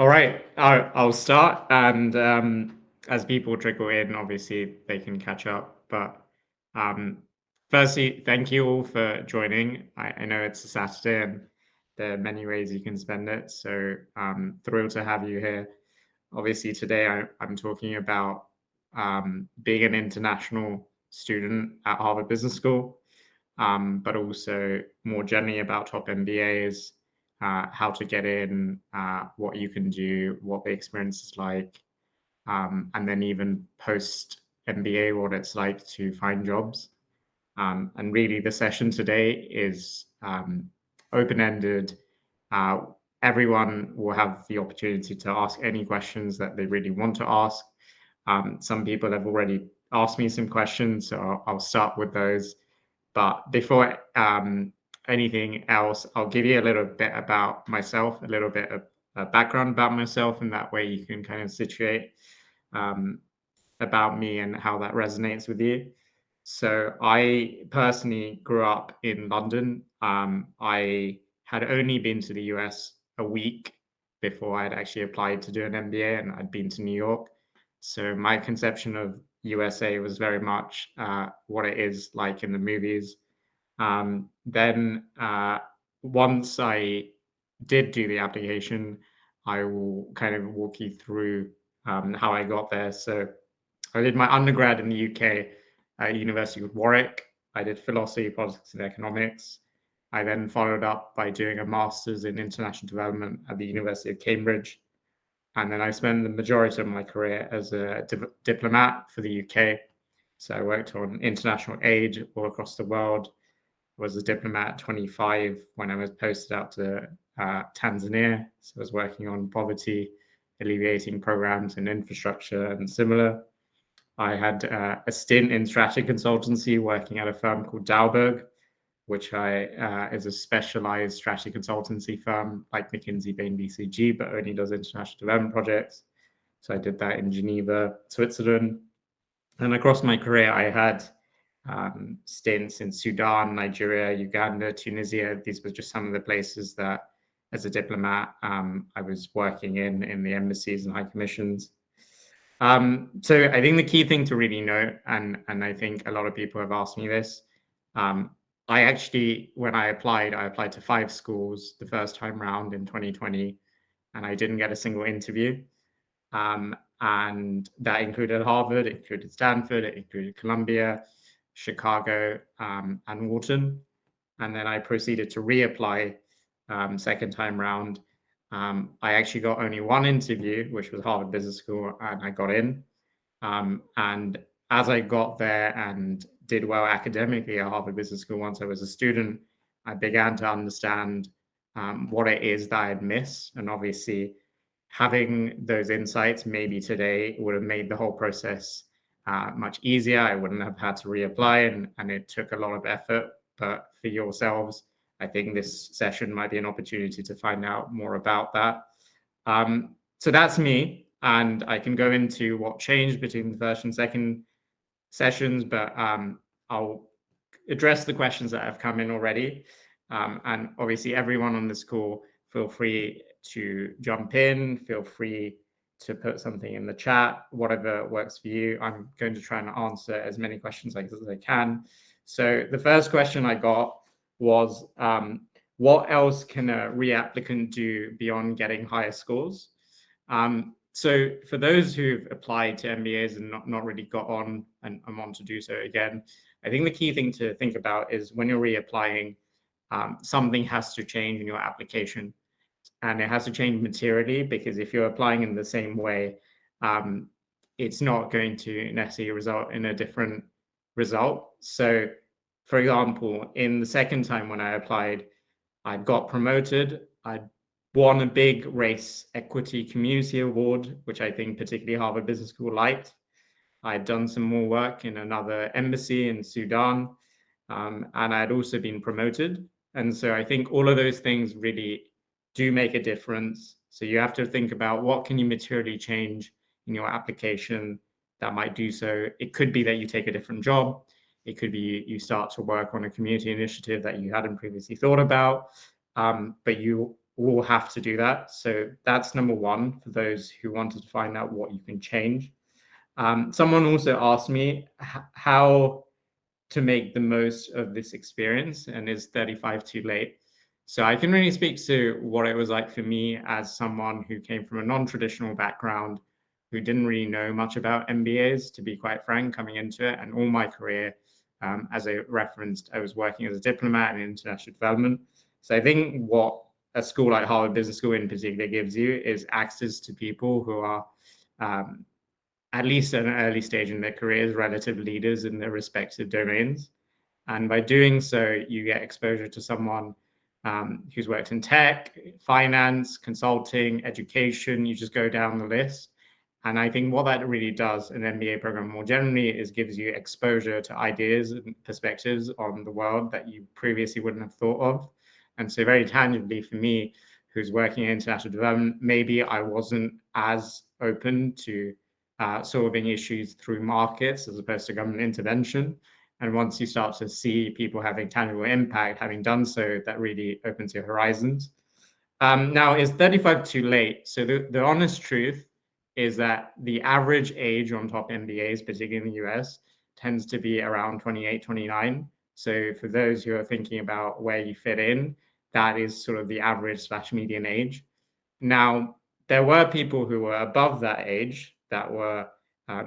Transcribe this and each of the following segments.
All right, I'll start, and as people trickle in, obviously they can catch up. But um, firstly, thank you all for joining. I know it's a Saturday, and there are many ways you can spend it. So thrilled to have you here. Obviously, today I'm talking about being an international student at Harvard Business School, but also more generally about top MBAs, how to get in, what you can do, what the experience is like, and then even post MBA, what it's like to find jobs. And really, the session today is open ended. Uh, Everyone will have the opportunity to ask any questions that they really want to ask. Some people have already asked me some questions, so I'll start with those. But before anything else, I'll give you a little bit about myself, a little bit of background about myself, and that way you can kind of situate um, about me and how that resonates with you. So I personally grew up in London. I had only been to the US a week before I had actually applied to do an MBA, and I'd been to New York. So my conception of USA was very much what it is like in the movies. Then once I did do the application, I will kind of walk you through how I got there. So I did my undergrad in the UK at University of Warwick. I did philosophy, politics, and economics. I then followed up by doing a master's in international development at the University of Cambridge. And then I spent the majority of my career as a diplomat for the UK. So I worked on international aid all across the world, was a diplomat at 25 when I was posted out to Tanzania. So I was working on poverty alleviating programs in infrastructure and similar. I had a stint in strategy consultancy working at a firm called Dalberg, which is a specialized strategy consultancy firm like McKinsey, Bain, BCG, but only does international development projects. So I did that in Geneva, Switzerland. And across my career, I had stints in Sudan, Nigeria, Uganda, Tunisia. These were just some of the places that, as a diplomat, I was working in the embassies and high commissions. So I think the key thing to really note, and I think a lot of people have asked me this, I actually, when I applied to 5 schools the first time round in 2020, and I didn't get a single interview. And that included Harvard, it included Stanford, it included Columbia, Chicago, and Wharton. And then I proceeded to reapply second time round. I actually got only one interview, which was Harvard Business School, and I got in. And as I got there and did well academically at Harvard Business School once I was a student, I began to understand what it is that I'd missed. And obviously, having those insights maybe today would have made the whole process much easier. I wouldn't have had to reapply, and it took a lot of effort. But for yourselves, I think this session might be an opportunity to find out more about that. So that's me, and I can go into what changed between the first and second sessions, but I'll address the questions that have come in already. And obviously, everyone on this call, feel free to jump in, feel free to put something in the chat, whatever works for you. I'm going to try and answer as many questions as I can. So the first question I got was, what else can a reapplicant do beyond getting higher scores? So for those who've applied to MBAs and not really got on and want to do so again, I think the key thing to think about is when you're reapplying, something has to change in your application, and it has to change materially, because if you're applying in the same way, it's not going to necessarily result in a different result. So, for example, in the second time when I applied, I got promoted. I won a big race equity community award, which I think particularly Harvard Business School liked. I'd done some more work in another embassy in Sudan, and I'd also been promoted. And so I think all of those things really do make a difference. So you have to think about what can you materially change in your application that might do so. It could be that you take a different job. It could be you start to work on a community initiative that you hadn't previously thought about. But you will have to do that. So that's number one for those who wanted to find out what you can change. Someone also asked me how to make the most of this experience, and is 35 too late? So I can really speak to what it was like for me as someone who came from a non-traditional background, who didn't really know much about MBAs, to be quite frank, coming into it. And all my career, as I referenced, I was working as a diplomat in international development. So I think what a school like Harvard Business School in particular gives you is access to people who are um, at least at an early stage in their careers, relative leaders in their respective domains. And by doing so, you get exposure to someone who's worked in tech, finance, consulting, education. You just go down the list. And I think what that really does, an MBA program more generally, is gives you exposure to ideas and perspectives on the world that you previously wouldn't have thought of. And so, very tangibly for me, who's working in international development, maybe I wasn't as open to solving issues through markets as opposed to government intervention. And once you start to see people having tangible impact, having done so, that really opens your horizons. Now, is 35 too late? So the honest truth is that the average age on top MBAs, particularly in the US, tends to be around 28, 29. So for those who are thinking about where you fit in, that is sort of the average slash median age. Now, there were people who were above that age that were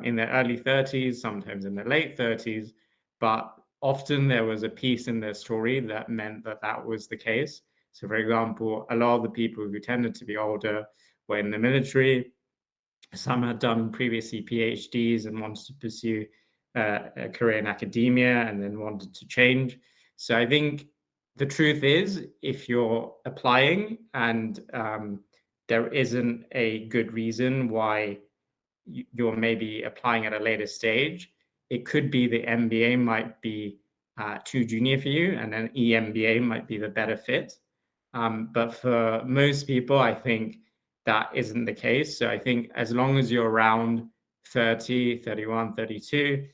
in their early 30s, sometimes in their late 30s, but often there was a piece in their story that meant that that was the case. So, for example, a lot of the people who tended to be older were in the military. Some had done previously PhDs and wanted to pursue a career in academia and then wanted to change. So I think the truth is, if you're applying and there isn't a good reason why you're maybe applying at a later stage, it could be the MBA might be too junior for you, and then EMBA might be the better fit. But for most people, I think that isn't the case. So I think as long as you're around 30, 31, 32,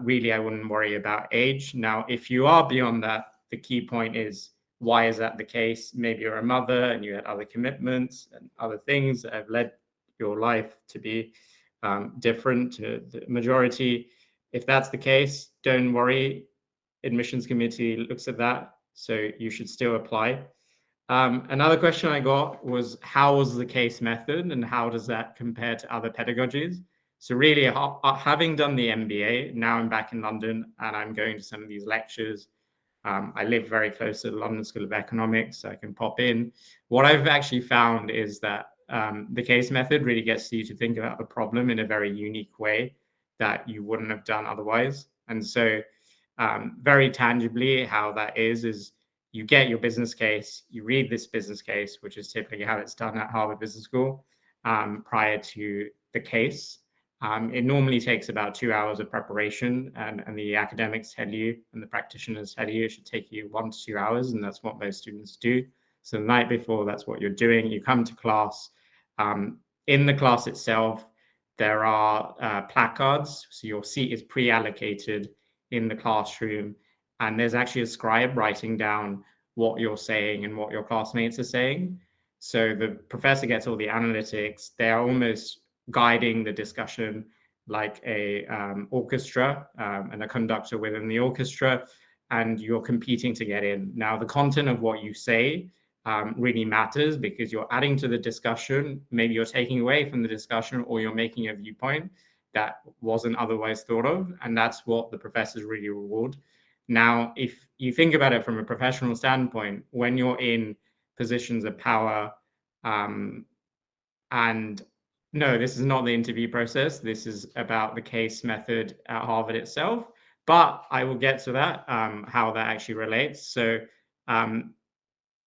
really, I wouldn't worry about age. Now, if you are beyond that, the key point is, why is that the case? Maybe you're a mother and you had other commitments and other things that have led your life to be different to the majority. If that's the case, don't worry. Admissions committee looks at that, so you should still apply. Another question I got was, how was the case method and how does that compare to other pedagogies? So really, having done the MBA, now I'm back in London and I'm going to some of these lectures. I live very close to the London School of Economics, so I can pop in. What I've actually found is that the case method really gets you to think about the problem in a very unique way that you wouldn't have done otherwise. And so very tangibly, how that is you get your business case, you read this business case, which is typically how it's done at Harvard Business School, prior to the case. It normally takes about 2 hours of preparation, and the academics tell you and the practitioners tell you it should take you 1 to 2 hours, and that's what most students do. So the night before, that's what you're doing. You come to class. In the class itself, there are placards, so your seat is pre-allocated in the classroom, and there's actually a scribe writing down what you're saying and what your classmates are saying. So the professor gets all the analytics. They're almost guiding the discussion like a orchestra and a conductor within the orchestra, and you're competing to get in. Now, the content of what you say really matters because you're adding to the discussion. Maybe you're taking away from the discussion, or you're making a viewpoint that wasn't otherwise thought of, and that's what the professors really reward. Now, if you think about it from a professional standpoint, when you're in positions of power, and no, this is not the interview process. This is about the case method at Harvard itself. But I will get to that, how that actually relates. So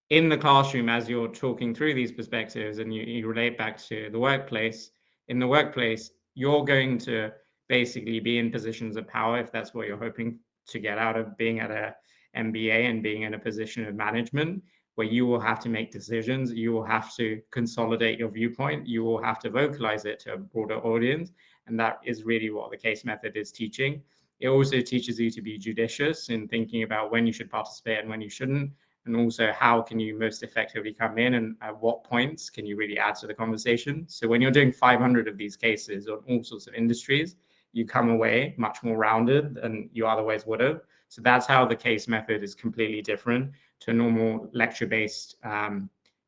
in the classroom, as you're talking through these perspectives and you relate back to the workplace, in the workplace, you're going to basically be in positions of power if that's what you're hoping to get out of being at a MBA and being in a position of management, where you will have to make decisions, you will have to consolidate your viewpoint, you will have to vocalize it to a broader audience. And that is really what the case method is teaching. It also teaches you to be judicious in thinking about when you should participate and when you shouldn't. and also how can you most effectively come in and at what points can you really add to the conversation. So when you're doing 500 of these cases on all sorts of industries, you come away much more rounded than you otherwise would have. So that's how the case method is completely different to a normal lecture-based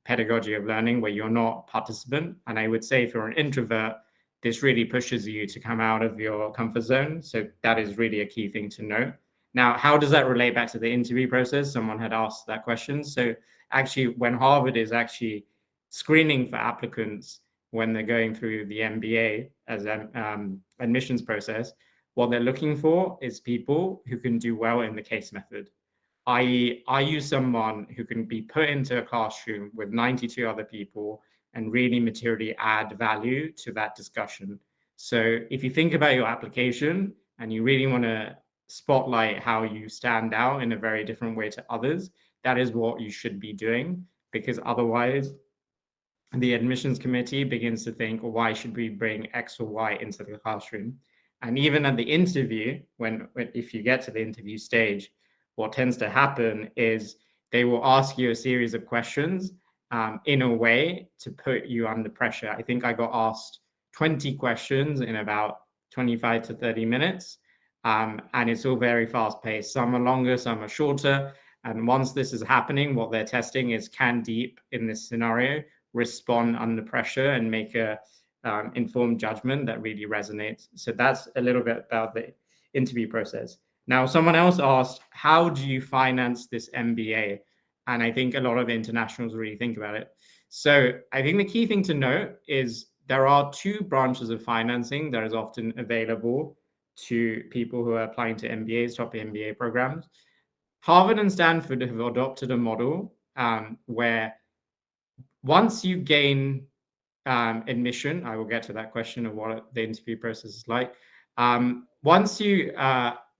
pedagogy of learning where you're not participant. And I would say if you're an introvert, this really pushes you to come out of your comfort zone. So that is really a key thing to note. Now, how does that relate back to the interview process? Someone had asked that question. So actually, when Harvard is actually screening for applicants when they're going through the MBA as an admissions process, what they're looking for is people who can do well in the case method. I.e., are you someone who can be put into a classroom with 92 other people and really materially add value to that discussion? So if you think about your application and you really want to spotlight how you stand out in a very different way to others, that is what you should be doing, because otherwise the admissions committee begins to think, well, why should we bring X or Y into the classroom? And even at the interview, if you get to the interview stage, what tends to happen is they will ask you a series of questions in a way to put you under pressure. I think I got asked 20 questions in about 25 to 30 minutes. And it's all very fast paced. Some are longer, some are shorter. And once this is happening, what they're testing is can Deep in this scenario respond under pressure and make a informed judgment that really resonates. So that's a little bit about the interview process. Now, someone else asked, how do you finance this MBA? And I think a lot of internationals really think about it. So I think the key thing to note is there are two branches of financing that is often available to people who are applying to MBAs, top MBA programs. Harvard and Stanford have adopted a model where once you gain admission, I will get to that question of what the interview process is like. Once you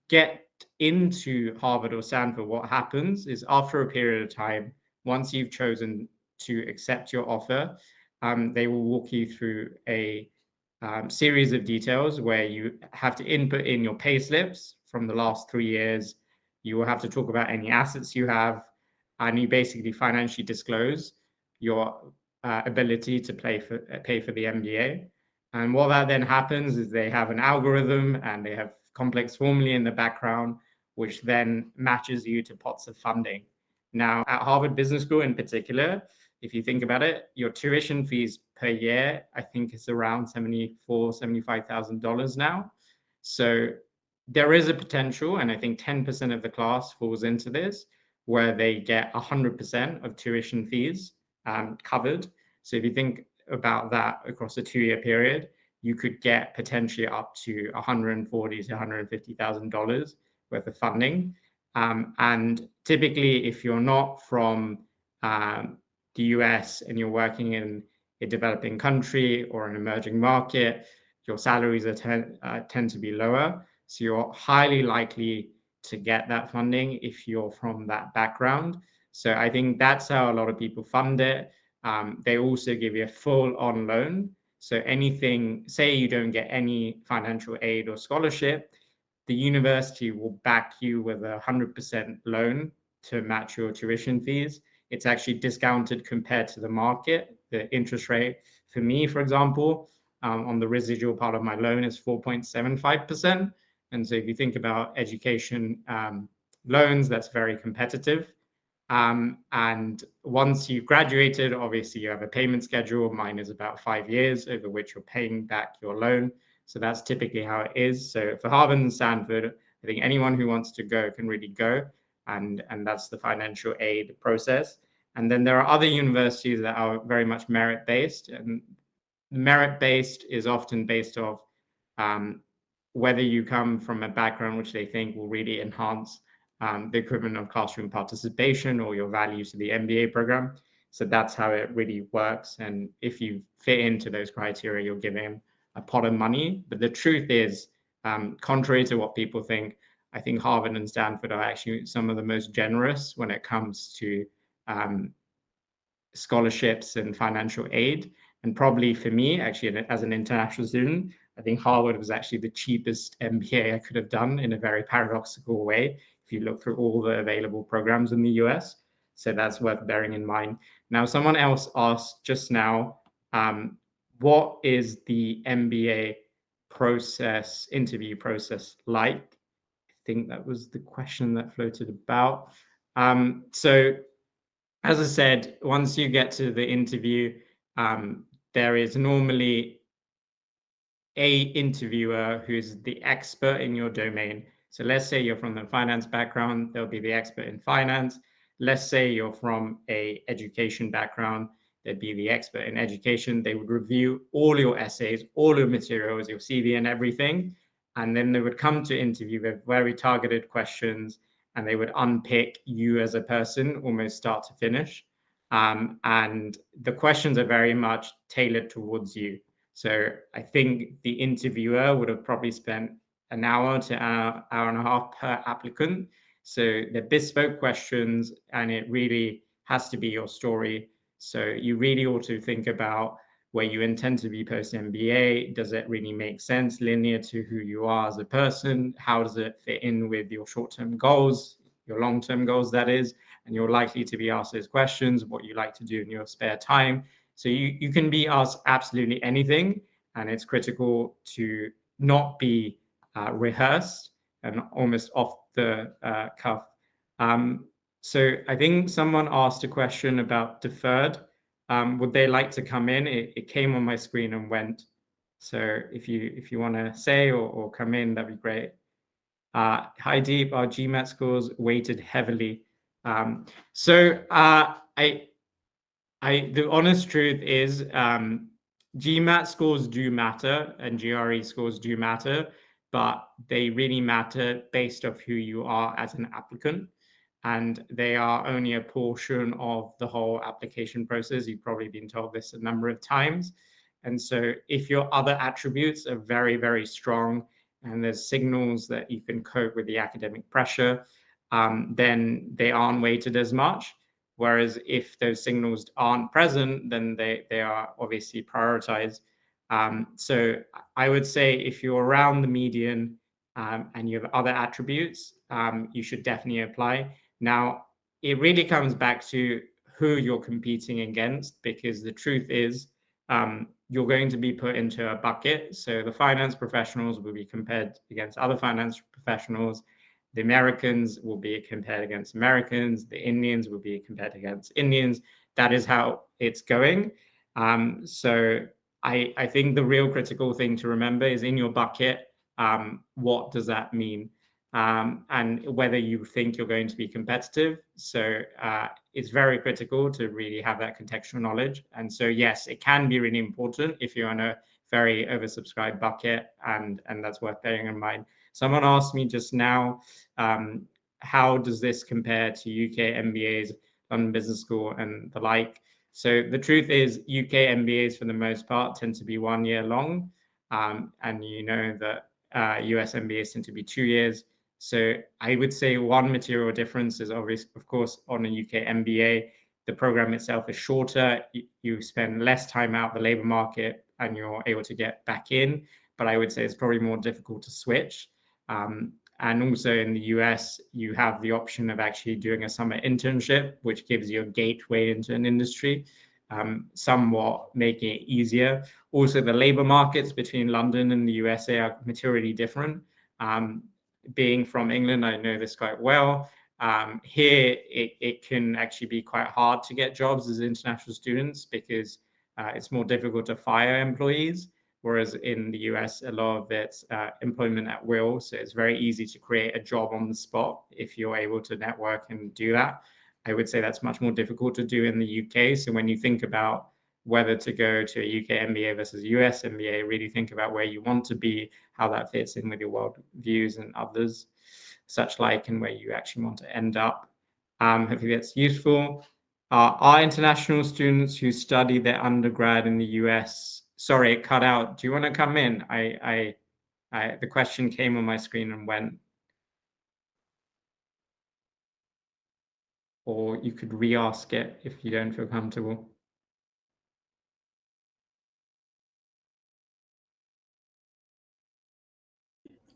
get into Harvard or Stanford, what happens is after a period of time, once you've chosen to accept your offer, they will walk you through a series of details where you have to input in your pay slips from the last 3 years. You will have to talk about any assets you have, and you basically financially disclose your ability to pay for the MBA. And what that then happens is they have an algorithm and they have complex formulae in the background, which then matches you to pots of funding. Now, at Harvard Business School in particular, if you think about it, your tuition fees per year, I think is around $75,000 now. So there is a potential, and I think 10% of the class falls into this, where they get 100% of tuition fees covered. So if you think about that across a 2-year period, you could get potentially up to $140,000 to $150,000 worth of funding. And typically, if you're not from the US and you're working in a developing country or an emerging market, your salaries tend to be lower. So you're highly likely to get that funding if you're from that background. So I think that's how a lot of people fund it. They also give you a full-on loan. So anything, say you don't get any financial aid or scholarship, the university will back you with a 100% loan to match your tuition fees. It's actually discounted compared to the market. The interest rate for me, for example, on the residual part of my loan is 4.75%. And so if you think about education loans, that's very competitive. And once you've graduated, obviously you have a payment schedule. Mine is about 5 years over which you're paying back your loan. So that's typically how it is. So for Harvard and Stanford, I think anyone who wants to go can really go. And that's the financial aid process. And then there are other universities that are very much merit-based. And merit-based is often based off whether you come from a background which they think will really enhance the equivalent of classroom participation or your value to the MBA program. So that's how it really works. And if you fit into those criteria, you're given a pot of money. But the truth is, contrary to what people think, I think Harvard and Stanford are actually some of the most generous when it comes to scholarships and financial aid. And probably for me, actually, as an international student, I think Harvard was actually the cheapest MBA I could have done in a very paradoxical way, if you look through all the available programs in the US. So that's worth bearing in mind. Now, someone else asked just now, what is the MBA process, interview process like? I think that was the question that floated about. So as I said, once you get to the interview, there is normally a interviewer who's the expert in your domain. So let's say you're from the finance background, they'll be the expert in finance. Let's say you're from a education background, they'd be the expert in education. They would review all your essays, all your materials, your CV and everything. And then they would come to interview with very targeted questions, and they would unpick you as a person, almost start to finish. And the questions are very much tailored towards you. So I think the interviewer would have probably spent an hour to hour and a half per applicant. So they're bespoke questions, and it really has to be your story. So you really ought to think about where you intend to be post MBA. Does it really make sense, linear to who you are as a person? How does it fit in with your short-term goals, your long-term goals, that is? And you're likely to be asked those questions, what you like to do in your spare time. So you can be asked absolutely anything, and it's critical to not be rehearsed and almost off the cuff. So I think someone asked a question about deferred. Would they like to come in? It came on my screen and went. So if you want to say or come in, that'd be great. Hi Deep, our GMAT scores weighted heavily. So the honest truth is, GMAT scores do matter and GRE scores do matter, but they really matter based off who you are as an applicant. And they are only a portion of the whole application process. You've probably been told this a number of times. And so if your other attributes are very, very strong, and there's signals that you can cope with the academic pressure, then they aren't weighted as much. Whereas if those signals aren't present, then they are obviously prioritized. So I would say if you're around the median, and you have other attributes, you should definitely apply. Now, it really comes back to who you're competing against, because the truth is, you're going to be put into a bucket. So the finance professionals will be compared against other finance professionals. The Americans will be compared against Americans. The Indians will be compared against Indians. That is how it's going. So I think the real critical thing to remember is, in your bucket, what does that mean? And whether you think you're going to be competitive. So it's very critical to really have that contextual knowledge. And so, yes, it can be really important if you're on a very oversubscribed bucket, and that's worth bearing in mind. Someone asked me just now, how does this compare to UK MBAs, London Business School, and the like? So the truth is, UK MBAs for the most part tend to be 1 year long, and you know that US MBAs tend to be 2 years. So I would say one material difference is obvious, of course, on a UK MBA, the program itself is shorter. You spend less time out the labor market, and you're able to get back in. But I would say it's probably more difficult to switch. And also in the US, you have the option of actually doing a summer internship, which gives you a gateway into an industry, somewhat making it easier. Also, the labor markets between London and the USA are materially different. Being from England, I know this quite well. Here, it can actually be quite hard to get jobs as international students, because it's more difficult to fire employees. Whereas in the US, a lot of it's employment at will. So it's very easy to create a job on the spot if you're able to network and do that. I would say that's much more difficult to do in the UK. So when you think about whether to go to a UK MBA versus US MBA, really think about where you want to be, how that fits in with your world views and others such like, and where you actually want to end up. Hopefully that's useful. Are international students who study their undergrad in the US? Sorry, it cut out. Do you want to come in? The question came on my screen and went. Or you could re-ask it if you don't feel comfortable.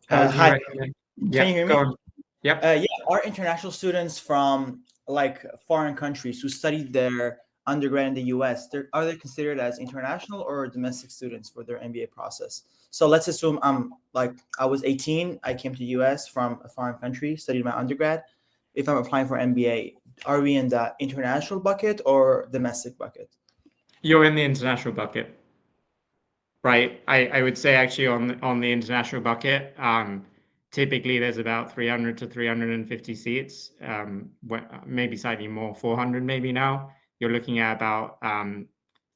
How would you Hi, recommend? can you hear me? Go on. Yep. Yeah, our international students from like foreign countries who studied their undergrad in the US, are they considered as international or domestic students for their MBA process? So let's assume I was 18, I came to the US from a foreign country, studied my undergrad. If I'm applying for MBA, are we in the international bucket or domestic bucket? You're in the international bucket. Right. I would say actually on the international bucket, typically there's about 300 to 350 seats, maybe slightly more, 400 maybe now. You're looking at about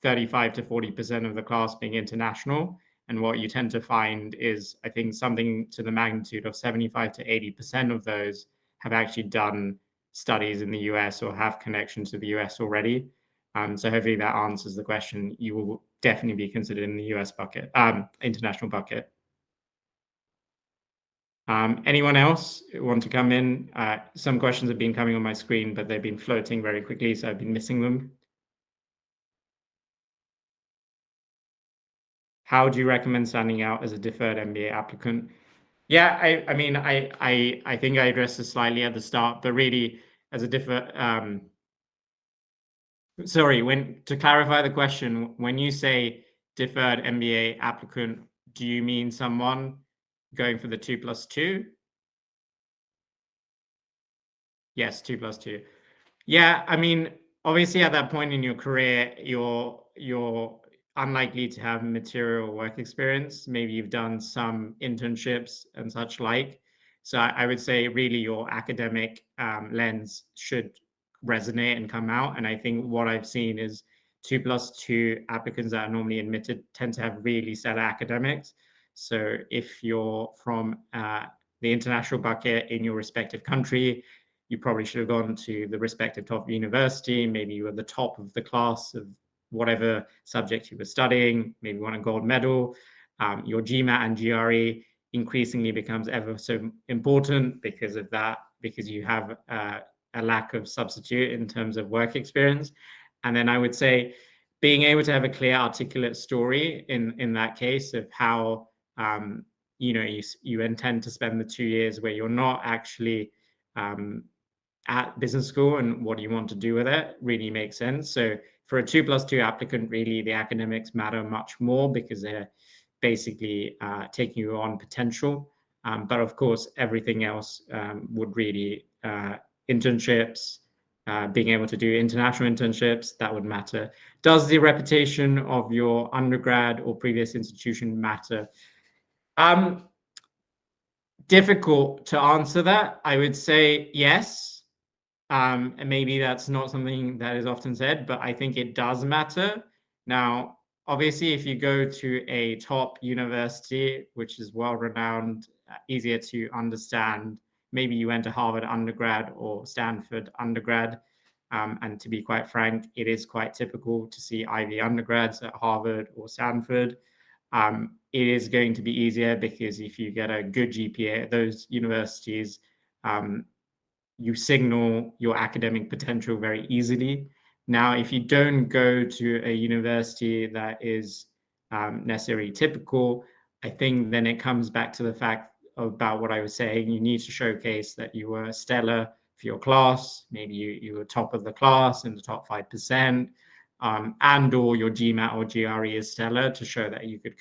35 to 40% of the class being international. And what you tend to find is, I think, something to the magnitude of 75 to 80% of those have actually done studies in the US or have connections to the US already. So hopefully that answers the question. You will definitely be considered in the US bucket, international bucket. Anyone else want to come in? Some questions have been coming on my screen, but they've been floating very quickly, so I've been missing them. How do you recommend standing out as a deferred MBA applicant? Yeah, I mean, I think I addressed this slightly at the start, but really as a sorry, to clarify the question, when you say deferred MBA applicant, do you mean someone going for the 2+2? Yes, 2+2. Yeah, I mean, obviously at that point in your career, you're unlikely to have material work experience. Maybe you've done some internships and such like. So I would say really your academic lens should resonate and come out. And I think what I've seen is 2+2 applicants that are normally admitted tend to have really stellar academics. So if you're from the international bucket in your respective country, you probably should have gone to the respective top university. Maybe you were the top of the class of whatever subject you were studying, maybe won a gold medal. Your GMAT and GRE increasingly becomes ever so important because of that, because you have a lack of substitute in terms of work experience. And then I would say being able to have a clear, articulate story in that case of how you intend to spend the 2 years where you're not actually at business school and what do you want to do with it really makes sense. So for a 2+2 applicant, really the academics matter much more because they're basically taking you on potential. But of course, everything else would really, internships, being able to do international internships, that would matter. Does the reputation of your undergrad or previous institution matter? Difficult to answer that. I would say yes. And maybe that's not something that is often said, but I think it does matter. Now, obviously, if you go to a top university, which is well-renowned, easier to understand, maybe you went to Harvard undergrad or Stanford undergrad, and to be quite frank, it is quite typical to see Ivy undergrads at Harvard or Stanford. It is going to be easier because if you get a good GPA at those universities, you signal your academic potential very easily. Now, if you don't go to a university that is necessarily typical, I think then it comes back to the fact about what I was saying. You need to showcase that you were stellar for your class. Maybe you were top of the class in the top 5%, and or your GMAT or GRE is stellar to show that you could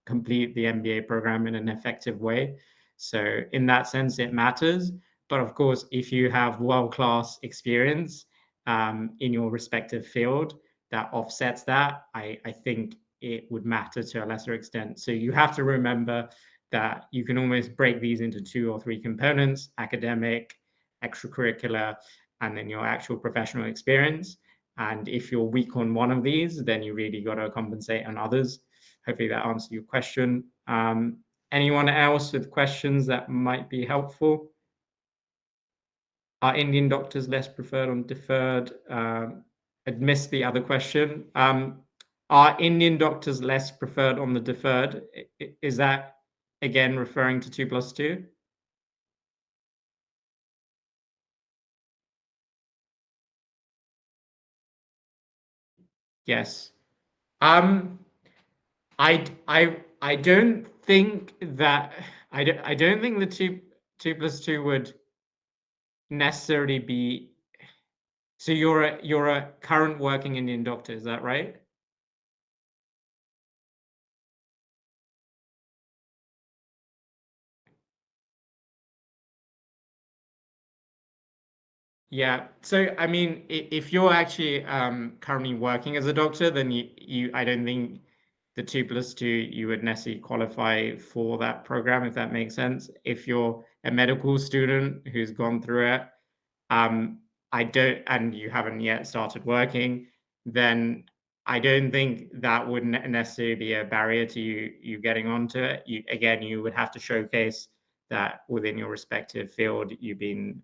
complete the MBA program in an effective way. So in that sense, it matters. But of course, if you have world-class experience in your respective field that offsets that, I think it would matter to a lesser extent. So you have to remember that you can almost break these into 2 or 3 components: academic, extracurricular, and then your actual professional experience. And if you're weak on one of these, then you really got to compensate on others. Hopefully that answers your question. Anyone else with questions that might be helpful? Are Indian doctors less preferred on deferred? I'd missed the other question. Are Indian doctors less preferred on the deferred? Is that again referring to 2+2? Yes. I don't think that I don't think the 2+2 would necessarily be. So you're a current working Indian doctor, is that right? Yeah. So I mean, if you're actually currently working as a doctor, then you I don't think the 2+2 you would necessarily qualify for that program, if that makes sense. If you're a medical student who's gone through it, um, I don't, and you haven't yet started working, then I don't think that would necessarily be a barrier to you getting onto it. Again, you would have to showcase that within your respective field, you've been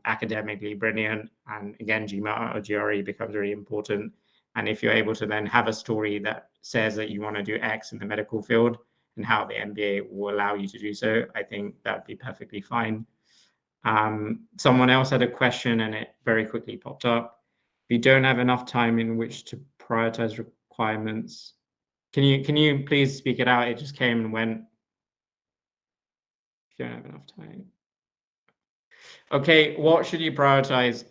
academically brilliant, and again, GMAT or GRE becomes really important. And if you're able to then have a story that says that you want to do X in the medical field and how the MBA will allow you to do so, I think that'd be perfectly fine. Someone else had a question and it very quickly popped up. If you don't have enough time in which to prioritize requirements, can you please speak it out? It just came and went. If you don't have enough time. Okay, what should you prioritize?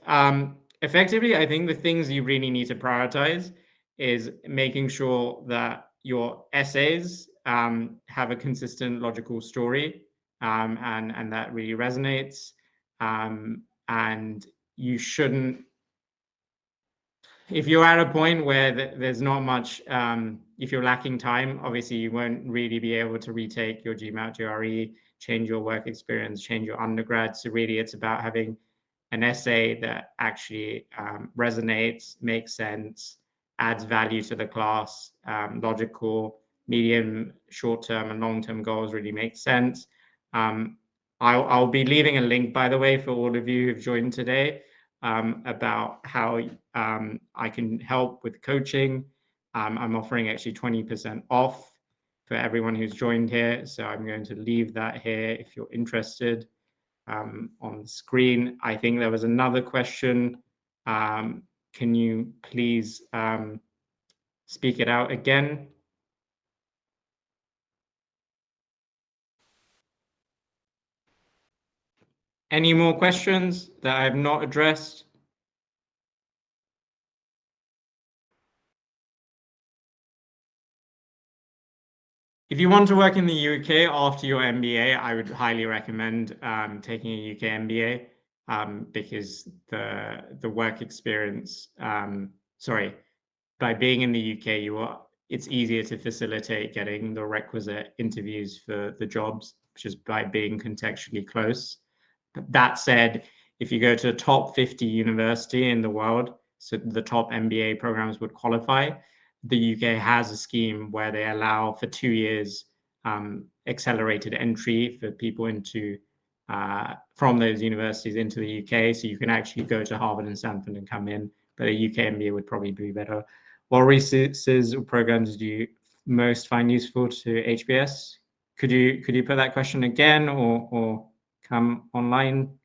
Effectively, I think the things you really need to prioritize is making sure that your essays have a consistent logical story, and that really resonates. And you shouldn't, if you're at a point where there's not much, if you're lacking time, obviously you won't really be able to retake your GMAT, GRE, change your work experience, change your undergrad. So really, it's about having an essay that actually resonates, makes sense, adds value to the class, logical, medium, short-term, and long-term goals really make sense. I'll be leaving a link, by the way, for all of you who've joined today, about how I can help with coaching. I'm offering actually 20% off for everyone who's joined here. So I'm going to leave that here if you're interested on the screen. I think there was another question. Can you please speak it out again? Any more questions that I have not addressed? If you want to work in the UK after your MBA, I would highly recommend taking a UK MBA, because the work experience, by being in the UK, it's easier to facilitate getting the requisite interviews for the jobs, just by being contextually close. That said, if you go to a top 50 university in the world, so the top MBA programs would qualify, the UK has a scheme where they allow for 2 years accelerated entry for people into from those universities into the UK. So you can actually go to Harvard and Stanford and come in, but a UK MBA would probably be better. What resources or programs do you most find useful to HBS? Could you put that question again, or come online?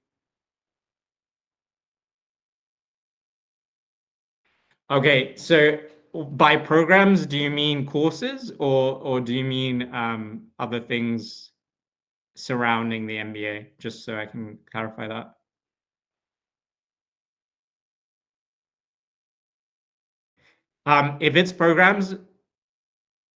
Okay, so by programs, do you mean courses, or do you mean other things surrounding the MBA? Just so I can clarify that. If it's programs,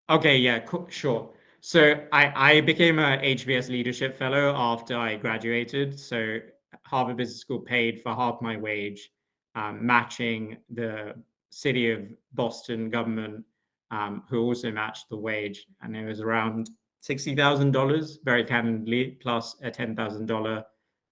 okay, yeah, sure. So I became a HBS Leadership Fellow after I graduated. So Harvard Business School paid for half my wage, matching the city of Boston government, who also matched the wage, and it was around $60,000, very candidly, plus a $10,000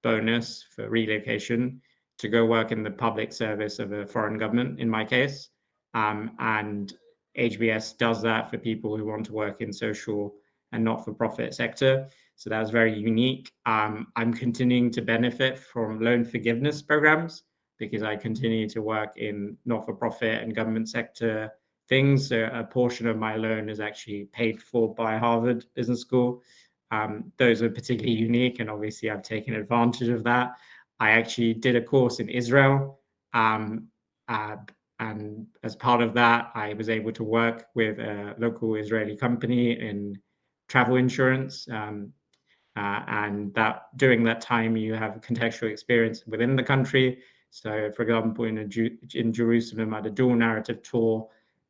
bonus for relocation to go work in the public service of a foreign government, in my case. And HBS does that for people who want to work in social and not-for-profit sector. So that was very unique. I'm continuing to benefit from loan forgiveness programs because I continue to work in not-for-profit and government sector things. So a portion of my loan is actually paid for by Harvard Business School. Those are particularly unique, and obviously I've taken advantage of that. I actually did a course in Israel, um, uh, and as part of that, I was able to work with a local Israeli company in travel insurance. and that during that time you have contextual experience within the country. So, for example, in Jerusalem, I had a dual narrative tour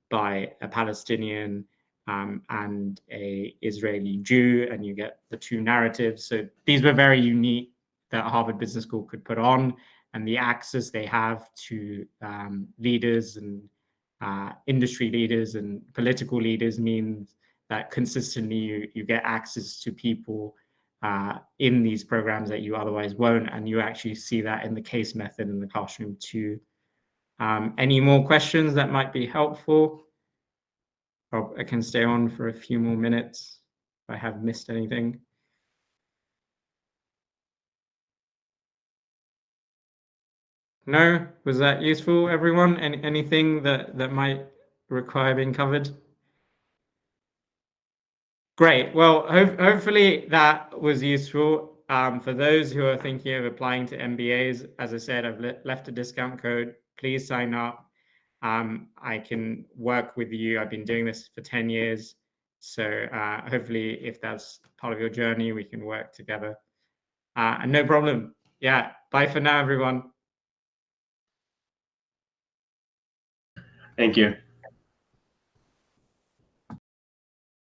by a Palestinian and a Israeli Jew, and you get the two narratives. So these were very unique that Harvard Business School could put on, and the access they have to leaders and industry leaders and political leaders means that consistently you get access to people in these programs that you otherwise won't, and you actually see that in the case method in the classroom too. Any more questions that might be helpful? Or I can stay on for a few more minutes if I have missed anything. No? Was that useful, everyone? Anything that might require being covered? Great. Well, hopefully that was useful. For those who are thinking of applying to MBAs, as I said, I've left a discount code. Please sign up. I can work with you. I've been doing this for 10 years. So hopefully if that's part of your journey, we can work together. And no problem. Yeah. Bye for now, everyone. Thank you.